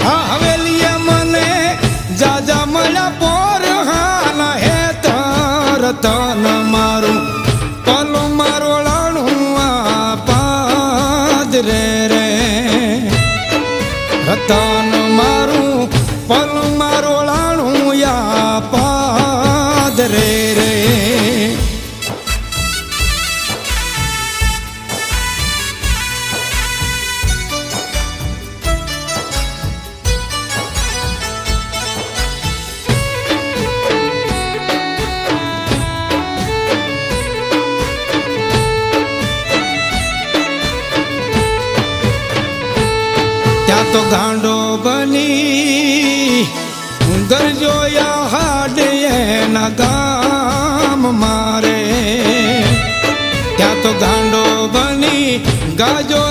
આ હવેલીએ મને જાજા મળ્યા પોર હાલ હે રતન મારું પલું મારોળાણું આ પાદરે રે રતન મારું પલું મારોળાણું આ પાદરે રે ત્યાં તો ગાંડો બની ગરજોયા હાડે એના ગામ મારે ત્યાં તો ગાંડો બની ગાજો